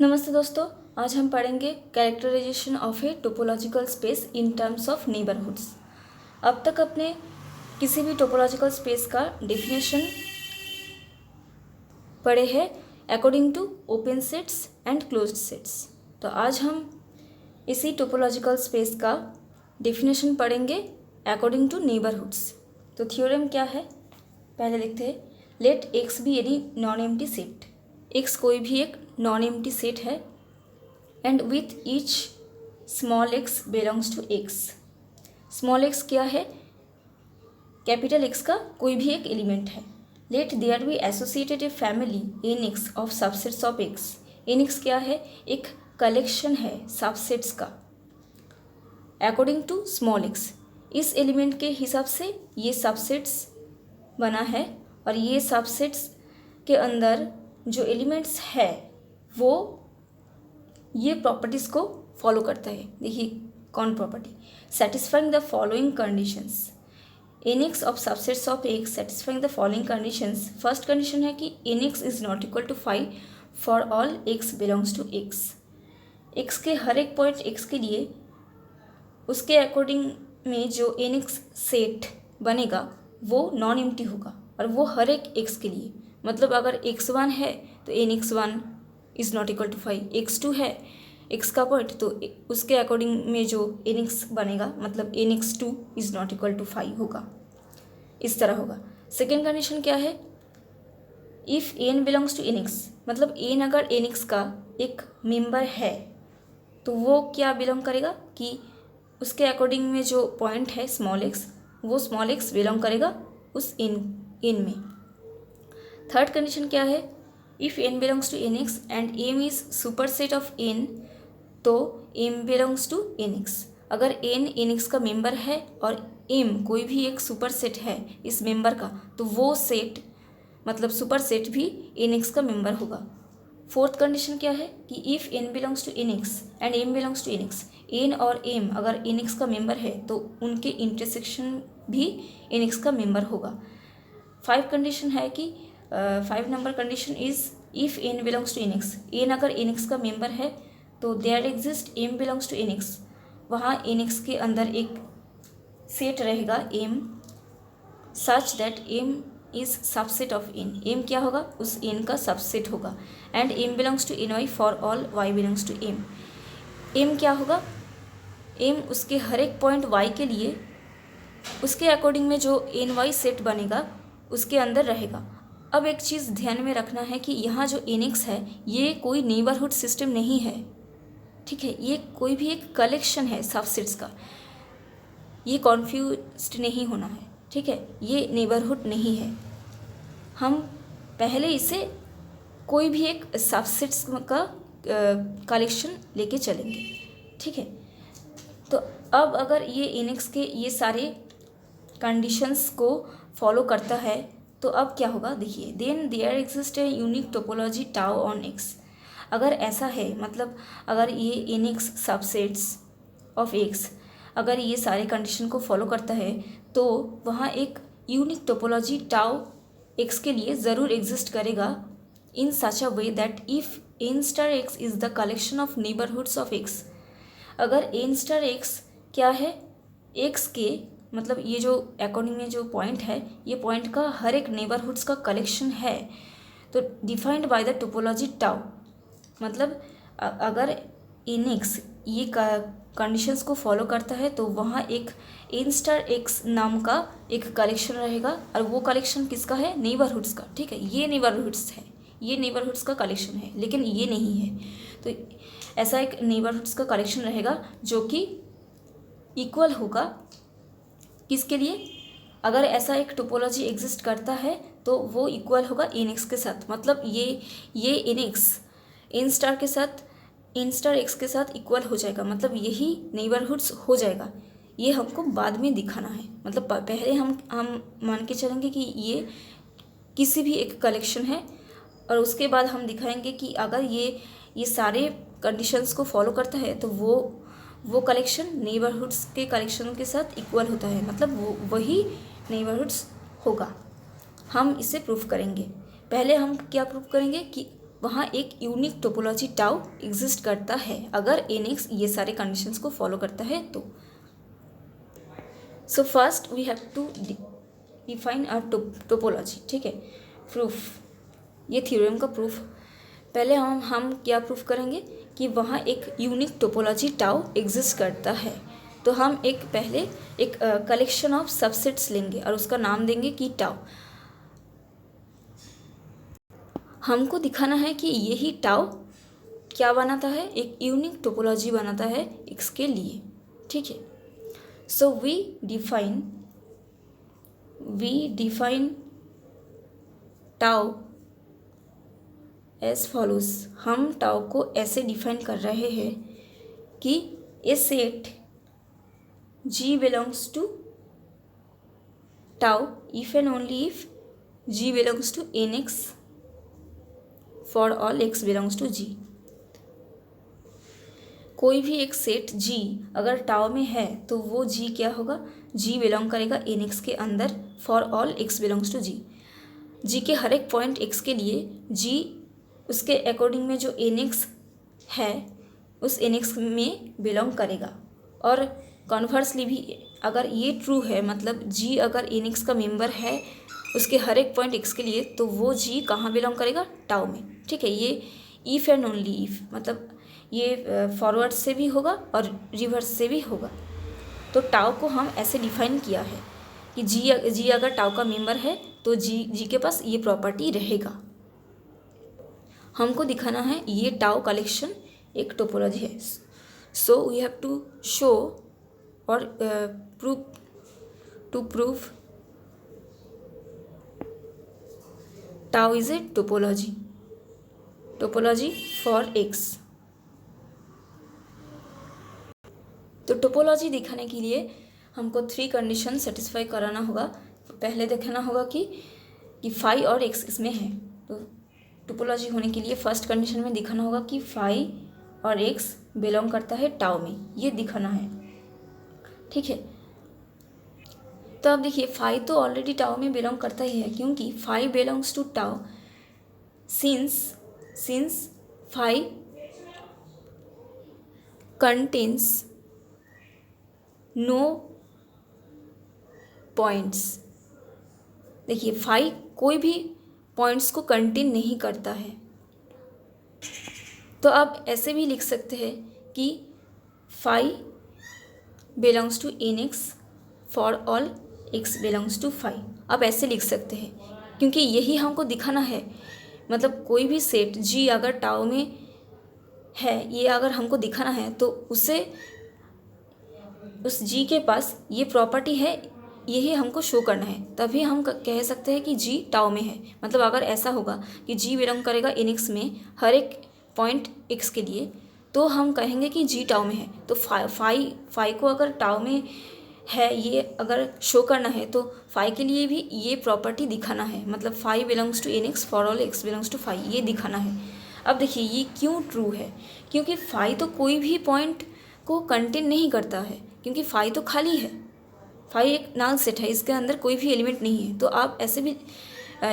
नमस्ते दोस्तों, आज हम पढ़ेंगे characterization of a topological space in terms of neighbourhoods. अब तक अपने किसी भी टोपोलॉजिकल स्पेस का डेफिनेशन पढ़े हैं according to open sets and closed sets. तो आज हम इसी टोपोलॉजिकल स्पेस का डेफिनेशन पढ़ेंगे अकॉर्डिंग टू नेबरहुड्स। तो थ्योरम क्या है, पहले देखते हैं। Let X be any non empty set. X कोई भी एक नॉन एम्प्टी सेट है and with each small x belongs to X. Small x क्या है, कैपिटल एक्स का कोई भी एक एलिमेंट है। Let there be associated a family N x of subsets of X. N x क्या है, एक कलेक्शन है सबसेट्स का अकॉर्डिंग टू स्मॉल एक्स। इस एलिमेंट के हिसाब से ये सबसेट्स बना है और ये सबसेट्स के अंदर जो एलिमेंट्स है वो ये प्रॉपर्टीज़ को फॉलो करता है। देखिए कौन property, satisfying the following conditions. N x of subsets of X satisfying the following conditions. First condition है कि N x is not equal to 5 for all x belongs to X. X के हर एक point x के लिए उसके according में जो एन एक्स सेट बनेगा वो नॉन एम्प्टी होगा और वो हर एक एक्स के लिए, मतलब अगर x1 है तो N x1 is not equal to 5, x2 है x का पॉइंट तो उसके अकॉर्डिंग में जो एन एक्स बनेगा मतलब N x2 is not equal to 5 होगा, इस तरह होगा। सेकेंड कंडीशन क्या है, if N belongs to N x, मतलब एन अगर एन एक्स का एक मेंबर है तो वो क्या बिलोंग करेगा कि उसके अकॉर्डिंग में जो पॉइंट है स्मॉल एक्स, वो स्मॉल एक्स बिलोंग करेगा उस एन में। थर्ड कंडीशन क्या है, if N belongs to N x and m is super set of N, तो m belongs to N x. अगर एन एन एक्स का मेंबर है और एम कोई भी एक सुपर सेट है इस मेंबर का, तो वो सेट मतलब सुपर सेट भी एन एक्स का मेंबर होगा। फोर्थ कंडीशन क्या है कि if N belongs to N x and M belongs to N x, N और एम अगर एन एक्स का मेंबर है तो उनके इंटरसेक्शन भी एन एक्स का मेंबर होगा। फाइव कंडीशन है कि 5 number condition is if N belongs to N x, N अगर एन एक्स का मेंबर है तो there exist M belongs to N x, वहाँ एन एक्स के अंदर एक सेट रहेगा M such that M is subset of N. M क्या होगा, उस एन का सबसेट होगा। And M belongs to N y for all y belongs to M. M क्या होगा, एम उसके हर एक पॉइंट वाई के लिए उसके अकॉर्डिंग में जो एन वाई सेट बनेगा उसके अंदर रहेगा। अब एक चीज़ ध्यान में रखना है कि यहाँ जो एन एक्स है ये कोई नेबरहुड सिस्टम नहीं है, ठीक है, ये कोई भी एक कलेक्शन है सबसेट्स का, ये कॉन्फ्यूज्ड नहीं होना है, ठीक है, ये नेबरहुड नहीं है। हम पहले इसे कोई भी एक सबसेट्स का कलेक्शन लेके चलेंगे, ठीक है। तो अब अगर ये एन एक्स के ये सारे कंडीशंस को फॉलो करता है तो अब क्या होगा, देखिए then there exist a unique topology tau on X. अगर ऐसा है मतलब अगर ये N x subsets of x अगर ये सारे कंडीशन को फॉलो करता है तो वहाँ एक यूनिक टोपोलॉजी टाउ एक्स के लिए ज़रूर एग्जिस्ट करेगा in such a way that if n star x is the collection of neighbourhoods of x. अगर एन स्टार एक्स क्या है, एक्स के मतलब ये जो अकॉर्डिंग में जो पॉइंट है ये पॉइंट का हर एक नेबरहुड्स का कलेक्शन है, तो defined by the topology tau, मतलब अगर एन एक्स ये कंडीशंस को फॉलो करता है तो वहाँ एक एन स्टार एक्स नाम का एक कलेक्शन रहेगा और वो कलेक्शन किसका है, नेबरहुड्स का, ठीक है, ये नेबरहुड्स है, ये नेबरहुड्स का कलेक्शन है, लेकिन ये नहीं है। तो ऐसा एक नेबरहुड्स का कलेक्शन रहेगा जो कि इक्वल होगा किसके लिए, अगर ऐसा एक टोपोलॉजी एग्जिस्ट करता है तो वो इक्वल होगा एन एक्स के साथ, मतलब ये एन एक्स एन स्टार के साथ एन स्टार एक्स के साथ इक्वल हो जाएगा, मतलब यही नेबरहुड्स हो जाएगा। ये हमको बाद में दिखाना है, मतलब पहले हम मान के चलेंगे कि ये किसी भी एक कलेक्शन है और उसके बाद हम दिखाएंगे कि अगर ये सारे कंडीशंस को फॉलो करता है तो वो कलेक्शन नेबरहुड्स के कलेक्शन के साथ इक्वल होता है, मतलब वो वही नेबरहुड्स होगा। हम इसे प्रूफ करेंगे। पहले हम क्या प्रूफ करेंगे कि वहाँ एक यूनिक टोपोलॉजी टाउ एग्जिस्ट करता है अगर एन एक्स ये सारे कंडीशंस को फॉलो करता है तो। So first we have to define a topology, ठीक है, प्रूफ, ये थ्योरम का प्रूफ। पहले हम क्या प्रूफ करेंगे कि वहाँ एक यूनिक टोपोलॉजी टाउ एग्जिस्ट करता है। तो हम पहले एक कलेक्शन ऑफ सबसेट्स लेंगे और उसका नाम देंगे कि टाउ। हमको दिखाना है कि यही टाउ क्या बनाता है, एक यूनिक टोपोलॉजी बनाता है एक्स के लिए, ठीक है। So we define tau as follows. हम टाउ को ऐसे डिफाइन कर रहे हैं कि a set G belongs to tau if and only if G belongs to nx for all x belongs to G। कोई भी एक सेट G अगर टाउ में है तो वो G क्या होगा, G बिलोंग करेगा nx के अंदर for all x belongs to G। G के हर एक पॉइंट x के लिए G उसके अकॉर्डिंग में जो nx है उस nx में बिलोंग करेगा। और कॉन्वर्सली भी अगर ये ट्रू है, मतलब G अगर nx का मेंबर है उसके हर एक पॉइंट x के लिए, तो वो G कहाँ बिलोंग करेगा, टाउ में, ठीक है। ये इफ़ एंड ओनली इफ़, मतलब ये फॉरवर्ड से भी होगा और रिवर्स से भी होगा। तो टाउ को हम ऐसे डिफाइन किया है कि G अगर टाउ का मेंबर है तो G के पास ये प्रॉपर्टी रहेगा। हमको दिखाना है ये टाउ कलेक्शन एक टोपोलॉजी है। So we have to show और prove tau is a topology for x। तो टोपोलॉजी दिखाने के लिए हमको 3 कंडीशन सेटिस्फाई कराना होगा। पहले देखना होगा कि फाई और एक्स इसमें है। तो टोपोलॉजी होने के लिए फर्स्ट कंडीशन में दिखाना होगा कि फाई और एक्स बिलोंग करता है टाउ में, ये दिखाना है, ठीक है। तो अब देखिए फाई तो ऑलरेडी टाउ में बिलोंग करता ही है, क्योंकि phi belongs to tau since phi contains no points. देखिए फाई कोई भी पॉइंट्स को कंटेन नहीं करता है। तो आप ऐसे भी लिख सकते हैं कि phi belongs to nx for all x belongs to phi. आप ऐसे लिख सकते हैं क्योंकि यही हमको दिखाना है। मतलब कोई भी सेट G अगर टाउ में है, ये अगर हमको दिखाना है तो उस G के पास ये प्रॉपर्टी है, यही हमको शो करना है। तभी हम कह सकते हैं कि G टाउ में है। मतलब अगर ऐसा होगा कि G बिलोंग करेगा nx में हर एक पॉइंट x के लिए, तो हम कहेंगे कि G टाउ में है। तो फाई को अगर टाउ में है ये अगर शो करना है तो फाई के लिए भी ये प्रॉपर्टी दिखाना है। मतलब phi belongs to nx for all x belongs to phi, ये दिखाना है। अब देखिए ये क्यों ट्रू है, क्योंकि फाई तो कोई भी पॉइंट को कंटेन नहीं करता है, क्योंकि फाई तो खाली है। फाई एक नल सेट है, इसके अंदर कोई भी एलिमेंट नहीं है। तो आप ऐसे भी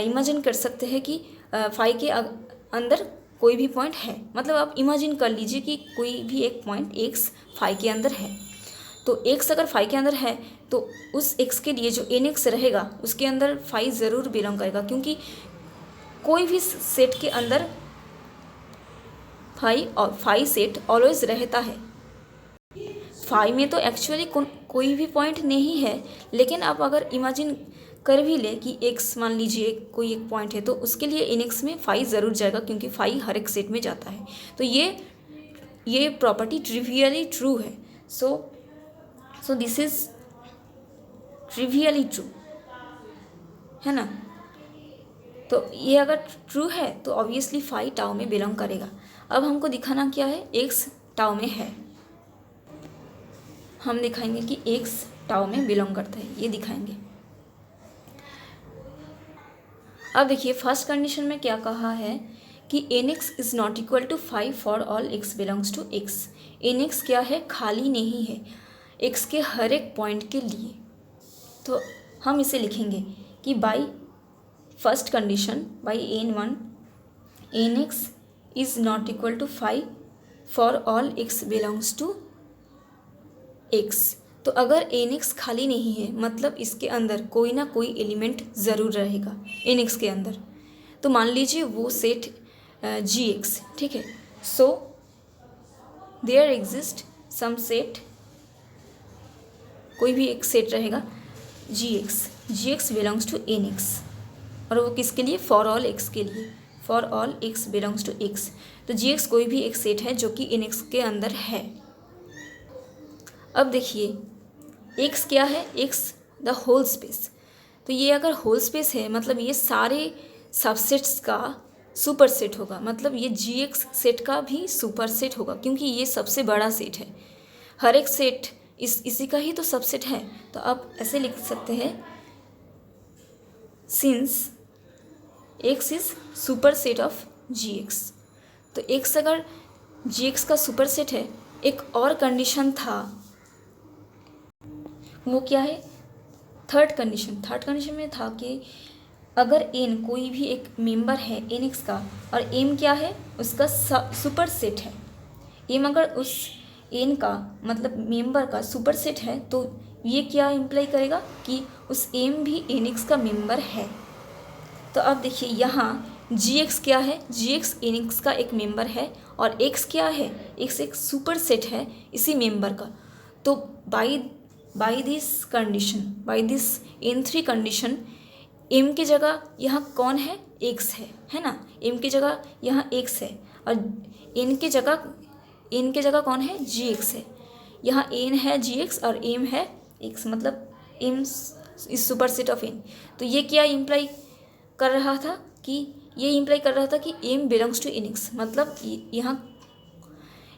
इमेजिन कर सकते हैं कि फाई के अंदर कोई भी पॉइंट है। मतलब आप इमेजिन कर लीजिए कि कोई भी एक पॉइंट x फाई के अंदर है। तो x अगर फाई के अंदर है तो उस x के लिए जो nx रहेगा उसके अंदर फाई ज़रूर बिलोंग करेगा, क्योंकि कोई भी सेट के अंदर फाई सेट ऑलवेज रहता है। फाई में तो एक्चुअली कोई भी पॉइंट नहीं है, लेकिन आप अगर इमेजिन कर भी ले कि x मान लीजिए कोई एक पॉइंट है तो उसके लिए nx में फाई ज़रूर जाएगा, क्योंकि फाई हर एक सेट में जाता है। तो ये प्रॉपर्टी ट्रिवियली ट्रू है। सो दिस इज़ ट्रिवियली ट्रू, है ना। तो ये अगर ट्रू है तो ऑब्वियसली फाई टाउ में बिलोंग करेगा। अब हमको दिखाना क्या है, x टाउ में है। हम दिखाएंगे कि x टाउ में बिलोंग करता है, ये दिखाएंगे। अब देखिए फर्स्ट कंडीशन में क्या कहा है कि nx is not equal to phi for all x belongs to x। nx क्या है, खाली नहीं है x के हर एक पॉइंट के लिए। तो हम इसे लिखेंगे कि by first condition by n1 nx is not equal to 5 for all x belongs to x। तो अगर एन एक्स खाली नहीं है मतलब इसके अंदर कोई ना कोई एलिमेंट ज़रूर रहेगा एन एक्स के अंदर। तो मान लीजिए वो सेट जी एक्स, ठीक है। So there exist some set, कोई भी एक सेट रहेगा g x belongs to N x, और वो किसके लिए? फॉर ऑल एक्स के लिए, for all x belongs to x. तो जी एक्स कोई भी एक सेट है जो कि एन एक्स के अंदर है। अब देखिए एक्स क्या है? X the whole space. तो ये अगर होल स्पेस है मतलब ये सारे सबसेट्स का सुपर सेट होगा, मतलब ये जी एक्स सेट का भी सुपर सेट होगा क्योंकि ये सबसे बड़ा सेट है। हर एक सेट इसी का ही तो सबसेट है। तो आप ऐसे लिख सकते हैं, since X is super set of G x. तो एक्स अगर जी एक्स का सुपर सेट है, एक और कंडीशन था, वो क्या है? थर्ड कंडीशन में था कि अगर एन कोई भी एक मेंबर है एन एक्स का और एम क्या है? उसका सुपर सेट है। एम अगर उस एन का मतलब मेंबर का सुपर सेट है तो ये क्या इम्प्लाई करेगा कि उस एम भी एन एक्स का मेंबर है। तो अब देखिए यहाँ जी एक्स क्या है? जी एक्स एन एक्स का एक मेंबर है और एक्स क्या है? एक्स एक सुपर सेट है इसी मेंबर का। तो by this N3 condition M की जगह यहाँ कौन है? एक्स है ना। एम की जगह यहाँ एक्स है और एन की जगह कौन है? जी एक्स है। यहाँ एन है जी एक्स और एम है एक्स, मतलब M is super set of N. तो ये क्या इम्प्लाई कर रहा था कि M belongs to N x, मतलब यहाँ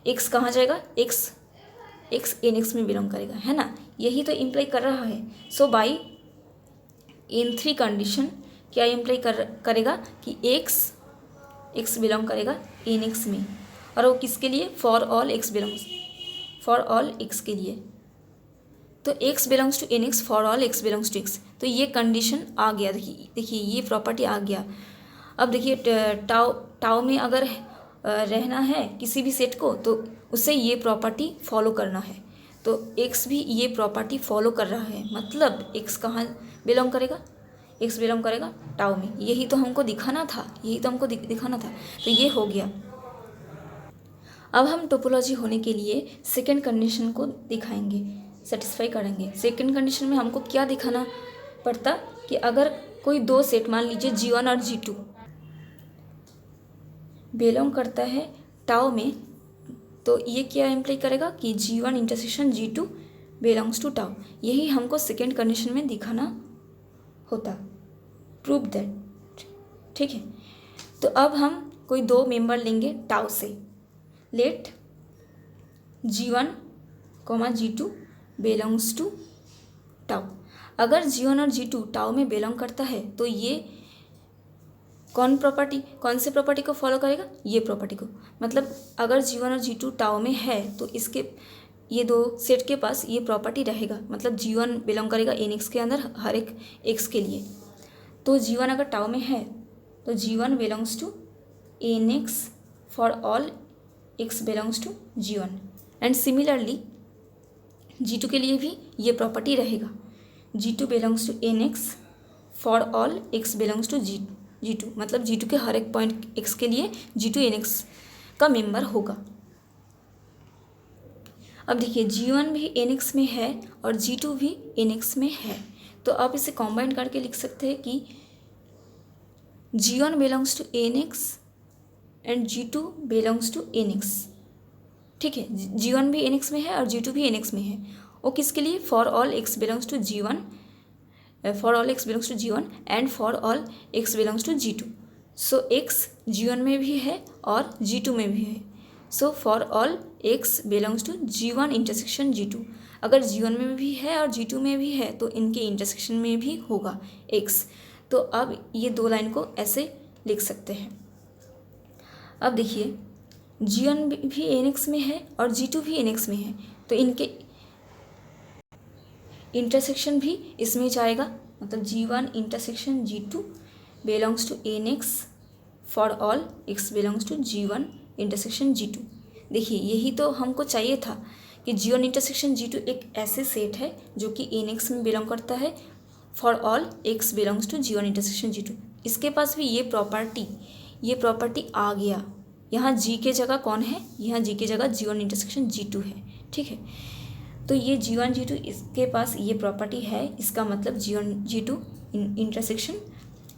एक्स कहाँ जाएगा? एक्स एन एक्स में बिलोंग करेगा, है ना। यही तो इम्प्लाई कर रहा है। सो बाई N3 कंडीशन क्या इम्प्लाई करेगा कि एक्स बिलोंग करेगा एन एक्स में, और वो किसके लिए? फॉर ऑल एक्स के लिए। तो x belongs to N x, for all x belongs to x. तो ये कंडीशन आ गया। देखिए ये प्रॉपर्टी आ गया। अब देखिए टाउ में अगर रहना है किसी भी सेट को तो उसे ये प्रॉपर्टी फॉलो करना है। तो एक्स भी ये प्रॉपर्टी फॉलो कर रहा है, मतलब एक्स कहाँ बिलोंग करेगा? एक्स बिलोंग करेगा टाउ में। यही तो हमको दिखाना था। तो ये हो गया। अब हम टोपोलॉजी होने के लिए सेकेंड कंडीशन को दिखाएंगे, सेटिस्फाई करेंगे। सेकेंड कंडीशन में हमको क्या दिखाना पड़ता कि अगर कोई दो सेट मान लीजिए G1 और G2 बिलोंग करता है टाउ में, तो ये क्या इम्प्लाई करेगा कि G1 intersection G2 belongs to tau. यही हमको सेकेंड कंडीशन में दिखाना होता, प्रूव दैट, ठीक है। तो अब हम कोई दो मेंबर लेंगे टाउ से। Let G1, G2 belongs to tau. अगर G1 और G2 टाउ में बिलोंग करता है तो ये कौन से प्रॉपर्टी को फॉलो करेगा? ये प्रॉपर्टी को। मतलब अगर G1 और G2 टाउ में है तो इसके ये दो सेट के पास ये प्रॉपर्टी रहेगा, मतलब G1 बिलोंग करेगा एन एक्स के अंदर हर एक एक्स के लिए। तो G1 अगर टाउ में है तो G1 belongs to N x for all x belongs to G1। And similarly G2 के लिए भी ये प्रॉपर्टी रहेगा, G2 belongs to N x for all x belongs to G2, मतलब G2 के हर एक पॉइंट x के लिए G2 एन एक्स का मेंबर होगा। अब देखिए G1 भी एन एक्स में है और G2 भी एन एक्स में है, तो आप इसे कॉम्बाइन करके लिख सकते हैं कि G1 belongs to N x and G2 belongs to N x, ठीक है। G1 भी एन एक्स में है और G2 भी एन एक्स में है। वो किसके लिए? For all x belongs to G1, for all x belongs to G1 and for all x belongs to G2। So x G1 में भी है और G2 में भी है। So for all x belongs to G1 intersection G2। अगर G1 में भी है और G2 में भी है तो इनके इंटरसेक्शन में भी होगा एक्स। तो अब ये दो लाइन को ऐसे लिख सकते हैं। अब देखिए G1 भी एन एक्स में है और G2 भी एन एक्स में है, तो इनके इंटरसेक्शन भी इसमें जाएगा, मतलब G1 intersection G2 belongs to N x for all x belongs to G1 intersection G2। देखिए यही तो हमको चाहिए था कि G1 इंटरसेक्शन G2 एक ऐसे सेट है जो कि NX में बिलोंग करता है for all x belongs to G1 intersection G2। इसके पास भी ये प्रॉपर्टी आ गया। यहाँ G के जगह कौन है, यहाँ G के जगह G1 इंटरसेक्शन G2 है, ठीक है। तो ये G1 G2 इसके पास ये प्रॉपर्टी है, इसका मतलब G1 G2 इंटरसेक्शन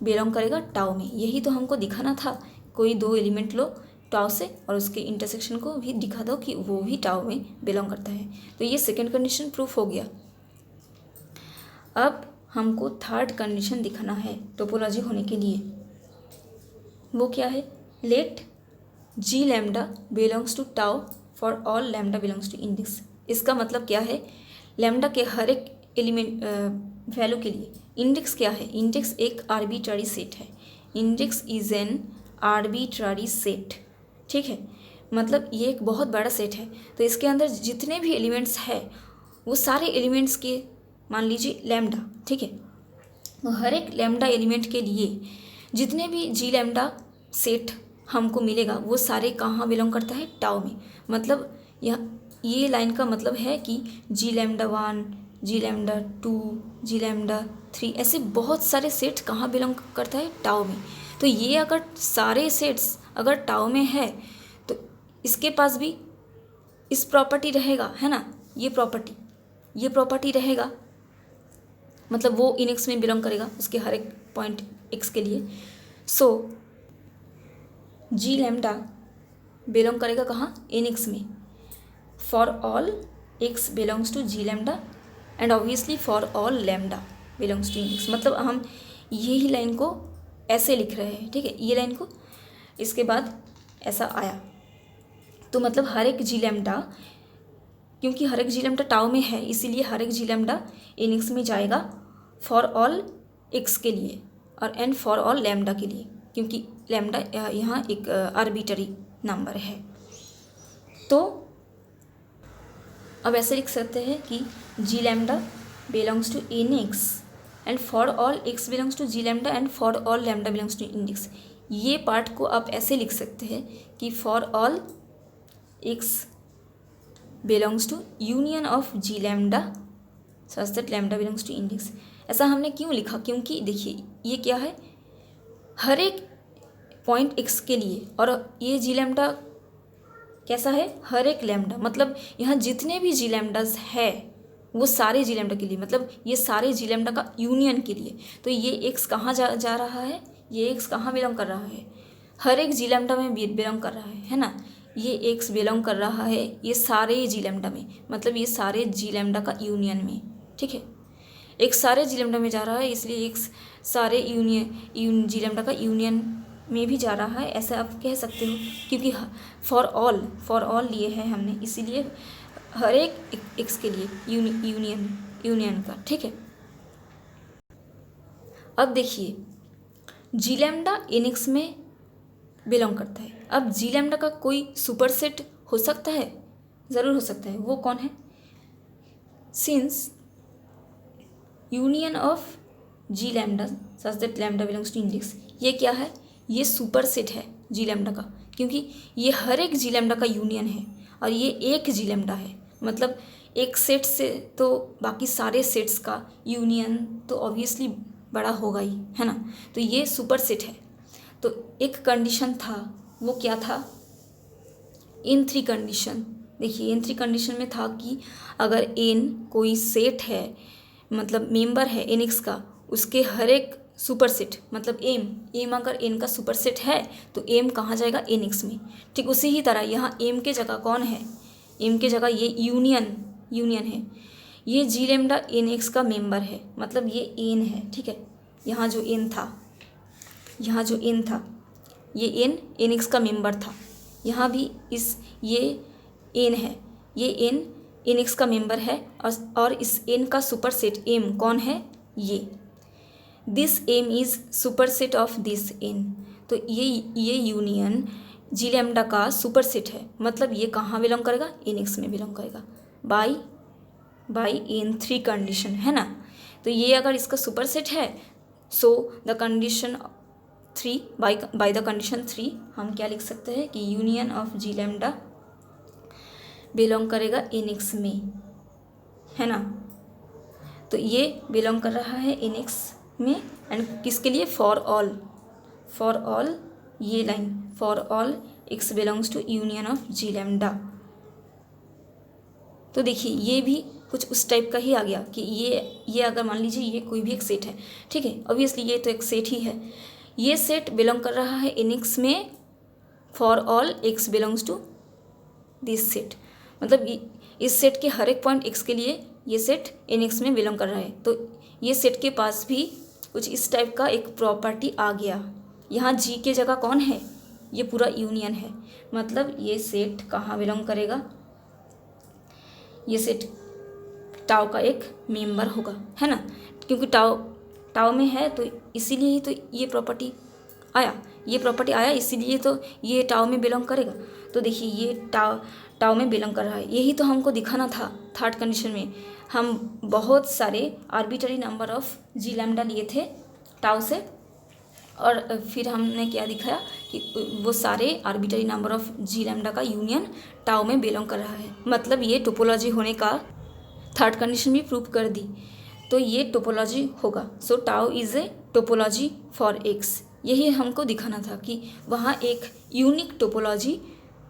बिलोंग करेगा टाउ में। यही तो हमको दिखाना था, कोई दो एलिमेंट लो टाउ से और उसके इंटरसेक्शन को भी दिखा दो कि वो भी टाउ में बिलोंग करता है। तो ये सेकंड कंडीशन प्रूफ हो गया। अब हमको थर्ड कंडीशन दिखाना है टोपोलॉजी होने के लिए। वो क्या है, let G lambda belongs to tau for all lambda belongs to index. इसका मतलब क्या है, लैम्डा के हर एक एलिमेंट वैल्यू के लिए इंडेक्स क्या है, इंडेक्स एक आर्बिट्ररी सेट है। Index is an arbitrary set, ठीक है। मतलब ये एक बहुत बड़ा सेट है, तो इसके अंदर जितने भी एलिमेंट्स हैं वो सारे एलिमेंट्स के मान लीजिए लैम्डा, ठीक है। तो हर एक लैम्डा एलिमेंट के लिए जितने भी G लैम्डा सेट हमको मिलेगा वो सारे कहाँ बिलोंग करता है, टाउ में। मतलब ये लाइन का मतलब है कि G lambda 1, G lambda 2, G lambda 3 ऐसे बहुत सारे सेट्स कहाँ बिलोंग करता है, टाउ में। तो ये अगर सारे सेट्स अगर टाउ में है तो इसके पास भी इस प्रॉपर्टी रहेगा, है ना। ये प्रॉपर्टी रहेगा, मतलब वो इन एक्स में बिलोंग करेगा उसके हर एक पॉइंट एक्स के लिए। सो G लैम्डा बिलोंग करेगा कहाँ, इन एक्स में, for all x belongs to G lambda and obviously for all lambda belongs to index. मतलब हम यही लाइन को ऐसे लिख रहे हैं, ठीक है। ये लाइन को इसके बाद ऐसा आया, तो मतलब हर एक G लैम्डा, क्योंकि हर एक G लैम्डा टाउ में है इसीलिए हर एक G लैम्डा इन एक्स में जाएगा फॉर ऑल एक्स के लिए और एंड फॉर ऑल लैम्डा के लिए, क्योंकि लैम्डा यहाँ एक आर्बिट्ररी नंबर है। तो अब ऐसे लिख सकते हैं कि G lambda belongs to N x and for all x belongs to G lambda and for all lambda belongs to index. ये पार्ट को आप ऐसे लिख सकते हैं कि for all x belongs to union of G lambda such that lambda belongs to index. ऐसा हमने क्यों लिखा, क्योंकि देखिए ये क्या है, हर एक पॉइंट एक्स के लिए, और ये G लैम्डा कैसा है, हर एक लैम्डा, मतलब यहाँ जितने भी G लैम्डास है वो सारे G लैम्डा के लिए, मतलब ये सारे G लैम्डा का यूनियन के लिए। तो ये एक्स कहाँ जा रहा है, ये एक्स कहाँ बिलोंग कर रहा है, हर एक G लैम्डा में बिलोंग कर रहा है ना। ये एक्स बिलोंग कर रहा है ये सारे G लैम्डा में, मतलब ये सारे G लैम्डा का यूनियन में, ठीक है। एक सारे G लैम्डा में जा रहा है इसलिए एक सारे G लैम्डा का यूनियन में भी जा रहा है, ऐसा आप कह सकते हो। क्योंकि फॉर ऑल लिए है हमने, इसीलिए हर एक एक्स के लिए यूनियन का, ठीक है। अब देखिए G लैम्डा इन एक्स में बिलोंग करता है। अब G लैम्डा का कोई सुपरसेट हो सकता है, ज़रूर हो सकता है। वो कौन है, since union of G lambda such that lambda belongs to index, ये क्या है, ये सुपरसेट है G लैम्डा का, क्योंकि ये हर एक G लैम्डा का यूनियन है और ये एक G लैम्डा है। मतलब एक सेट से तो बाकी सारे सेट्स का यूनियन तो ऑब्वियसली बड़ा होगा ही, है ना। तो ये सुपरसेट है। तो एक कंडीशन था, वो क्या था, इन थ्री कंडीशन। देखिए इन थ्री कंडीशन में था कि अगर एन कोई सेट है, मतलब मेंबर है एन एक्स का, उसके हर एक सुपरसेट, मतलब एम अगर एन का सुपरसेट है तो एम कहाँ जाएगा, एन एक्स में। ठीक उसी ही तरह यहाँ एम के जगह कौन है, एम के जगह ये यूनियन है। ये G लैम्डा एन एक्स का मेंबर है, मतलब ये एन है, ठीक है। यहाँ जो एन था ये एन एक्स का मेंबर था। यहाँ भी ये एन है, ये एन एक्स का मेंबर है और इस एन का सुपरसेट एम कौन है, ये this M is superset of this N. तो ये यूनियन G लैम्डा का सुपरसेट है, मतलब ये कहाँ बिलोंग करेगा, एन एक्स में बिलोंग करेगा बाई एन थ्री कंडीशन, है ना। तो ये अगर इसका सुपरसेट है, so the condition 3 by the condition 3 हम क्या लिख सकते हैं कि union of G lambda belong करेगा एन में, है ना। तो ये बिलोंग कर रहा है एन में एंड किसके लिए, फॉर ऑल ये line for all x belongs to union of G lambda. तो देखिए ये भी कुछ उस टाइप का ही आ गया कि ये अगर मान लीजिए ये कोई भी एक सेट है, ठीक है, ऑब्वियसली ये तो एक सेट ही है, ये सेट बिलोंग कर रहा है इन एक्स में for all x belongs to this set, मतलब इस सेट के हर एक पॉइंट एक्स के लिए ये सेट इन एक्स में बिलोंग कर रहा है। तो ये सेट के पास भी कुछ इस टाइप का एक प्रॉपर्टी आ गया। यहाँ जी के जगह कौन है, ये पूरा यूनियन है, मतलब ये सेट कहाँ बिलोंग करेगा, ये सेट टाउ का एक मेंबर होगा, है ना, क्योंकि टाउ में है तो इसीलिए ही तो ये प्रॉपर्टी आया, इसीलिए तो ये टाउ में बिलोंग करेगा। तो देखिए ये टाउ में बिलोंग कर रहा है, यही तो हमको दिखाना था। थर्ड कंडीशन में हम बहुत सारे arbitrary number of G lambda लिए थे टाउ से, और फिर हमने क्या दिखाया कि वो सारे arbitrary number of G lambda का यूनियन टाउ में बिलोंग कर रहा है, मतलब ये टोपोलॉजी होने का थर्ड कंडीशन भी प्रूव कर दी। तो ये टोपोलॉजी होगा। So tau is a topology for x, यही हमको दिखाना था कि वहाँ एक यूनिक टोपोलॉजी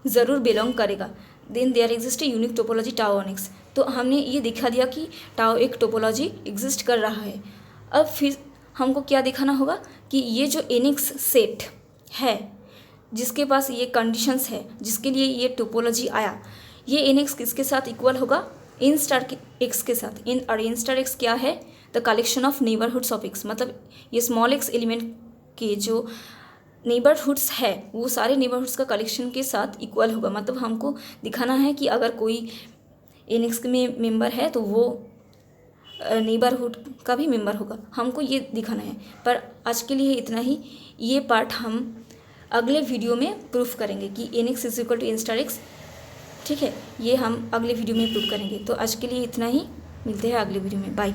ज़रूर बिलोंग करेगा। Then there exist a unique topology tau on x. तो हमने ये दिखा दिया कि टाउ एक टोपोलॉजी एग्जिस्ट कर रहा है। अब फिर हमको क्या दिखाना होगा कि ये जो एनिक्स सेट है जिसके पास ये कंडीशंस है, जिसके लिए ये टोपोलॉजी आया, ये एनिक्स किसके साथ इक्वल होगा, इन स्टार एक्स के साथ। इन स्टार एक्स क्या है, the collection of neighbourhoods of x, मतलब ये स्मॉल एक्स एलिमेंट के जो नेबरहुड्स है वो सारे नेबरहुड्स का कलेक्शन के साथ इक्वल होगा। मतलब हमको दिखाना है कि अगर कोई एन एक्स में मेंबर है तो वो नेबरहुड का भी मेंबर होगा, हमको ये दिखाना है। पर आज के लिए इतना ही, ये पार्ट हम अगले वीडियो में प्रूफ करेंगे कि N x is equal to N star x, ठीक है, ये हम अगले वीडियो में प्रूफ करेंगे। तो आज के लिए इतना ही, मिलते हैं अगले वीडियो में, बाय।